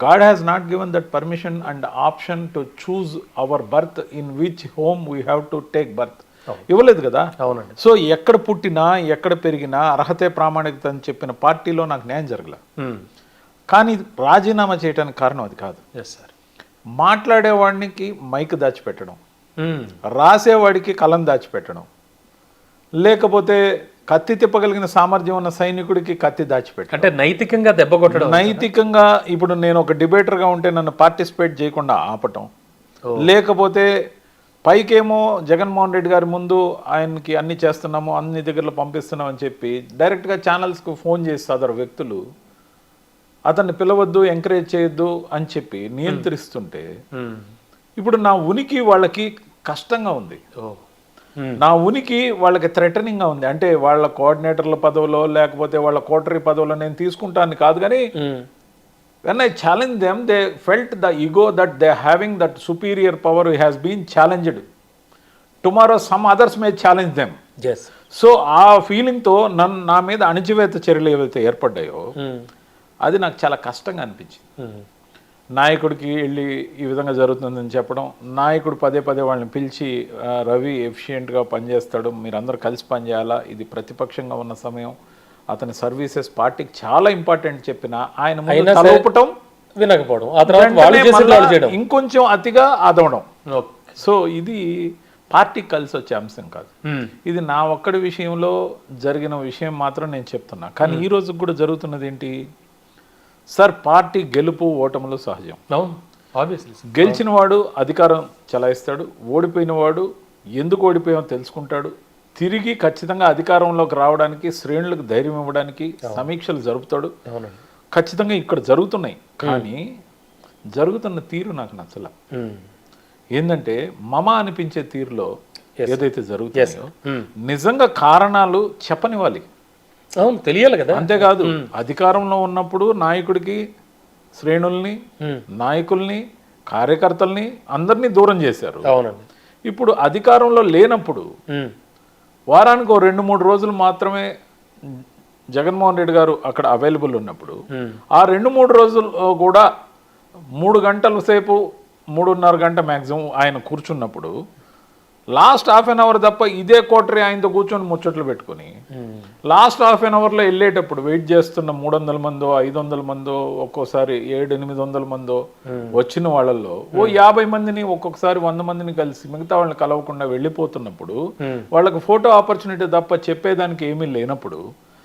God has not given that permission and option to choose our birth in which home we have to take birth. ఇవ్వలేదు కదా. అవునండి. So ఎక్కడ పుట్టినా ఎక్కడ పెరిగినా అర్హతే ప్రామాణికత అని చెప్పిన పార్టీలో నాకు న్యాయం జరగల. కానీ రాజీనామా చేయడానికి కారణం అది కాదు. మాట్లాడేవాడికి మైక్ దాచిపెట్టడం, రాసేవాడికి కలం దాచిపెట్టడం, లేకపోతే కత్తి తిప్పగలిగిన సామర్థ్యం ఉన్న సైనికుడికి కత్తి దాచిపెట్టడం. అంటే నైతికంగా దెబ్బ కొట్టడం. నైతికంగా ఇప్పుడు నేను ఒక డిబేటర్గా ఉంటే నన్ను పార్టిసిపేట్ చేయకుండా ఆపటం, లేకపోతే పైకేమో జగన్మోహన్ రెడ్డి గారి ముందు ఆయనకి అన్ని చేస్తున్నాము, అన్ని దగ్గరలో పంపిస్తున్నాం అని చెప్పి డైరెక్ట్గా ఛానల్స్కు ఫోన్ చేసి సదరు వ్యక్తులు అతన్ని పిలవద్దు, ఎంకరేజ్ చేయొద్దు అని చెప్పి నియంత్రిస్తుంటే ఇప్పుడు నా ఉనికి వాళ్ళకి కష్టంగా ఉంది. నా ఉనికి వాళ్ళకి థ్రెటనింగ్గా ఉంది. అంటే వాళ్ళ కోఆర్డినేటర్ల పదవిలో లేకపోతే వాళ్ళ కోటరీ పదవిలో నేను తీసుకుంటాను కాదు, కానీ when I challenge them, they felt the ego that they are having, that superior power has been challenged. Tomorrow some others may challenge them. Yes. So ఆ ఫీలింగ్తో నా మీద అణచివేత చర్యలు ఏవైతే ఏర్పడ్డాయో అది నాకు చాలా కష్టంగా అనిపించింది. నాయకుడికి వెళ్ళి ఈ విధంగా జరుగుతుందని చెప్పడం, నాయకుడు పదే పదే వాళ్ళని పిలిచి రవి ఎఫిషియెంట్గా పనిచేస్తాడు, మీరందరూ కలిసి పనిచేయాలా, ఇది ప్రతిపక్షంగా ఉన్న సమయం, అతని సర్వీసెస్ పార్టీకి చాలా ఇంపార్టెంట్ చెప్పిన ఆయన తలపటం వినకపోవడం, ఇంకొంచెం అతిగా ఆదవడం. సో ఇది పార్టీకి కలిసి వచ్చే అంశం కాదు. ఇది నా ఒక్కడి విషయంలో జరిగిన విషయం మాత్రం నేను చెప్తున్నా. కానీ ఈ రోజు కూడా జరుగుతున్నది ఏంటి సార్, పార్టీ గెలుపు ఓటములు సహజం. గెలిచిన వాడు అధికారం చలాయిస్తాడు, ఓడిపోయిన వాడు ఎందుకు ఓడిపోయామో తెలుసుకుంటాడు, తిరిగి ఖచ్చితంగా అధికారంలోకి రావడానికి శ్రేణులకు ధైర్యం ఇవ్వడానికి సమీక్షలు జరుపుతాడు. ఖచ్చితంగా ఇక్కడ జరుగుతున్నాయి, కానీ జరుగుతున్న తీరు నాకు నచ్చల. ఏంటంటే మమ అనిపించే తీరులో ఏదైతే జరుగుతుందో నిజంగా కారణాలు చెప్పనివ్వాలి, తెలియాలి కదా. అంతేకాదు అధికారంలో ఉన్నప్పుడు నాయకుడికి శ్రేణుల్ని, నాయకుల్ని, కార్యకర్తల్ని అందరినీ దూరం చేశారు. ఇప్పుడు అధికారంలో లేనప్పుడు వారానికి 2-3 రోజులు మాత్రమే జగన్మోహన్ రెడ్డి గారు అక్కడ అవైలబుల్ ఉన్నప్పుడు ఆ 2-3 రోజులు కూడా 3 గంటల సేపు 3.5 గంట మ్యాక్సిమం ఆయన కూర్చున్నప్పుడు లాస్ట్ హాఫ్ అన్ అవర్ తప్ప ఇదే కోటరీ ఆయనతో కూర్చొని ముచ్చట్లు పెట్టుకుని లాస్ట్ హాఫ్ అన్ అవర్లో వెళ్ళేటప్పుడు వెయిట్ చేస్తున్న 300 మందో 500 మందో ఒక్కోసారి 700-800 మందో వచ్చిన వాళ్ళల్లో 50 మందిని ఒక్కొక్కసారి 100 మందిని కలిసి మిగతా వాళ్ళని కలవకుండా వెళ్ళిపోతున్నప్పుడు వాళ్ళకి ఫోటో ఆపర్చునిటీ తప్ప చెప్పేదానికి ఏమీ లేనప్పుడు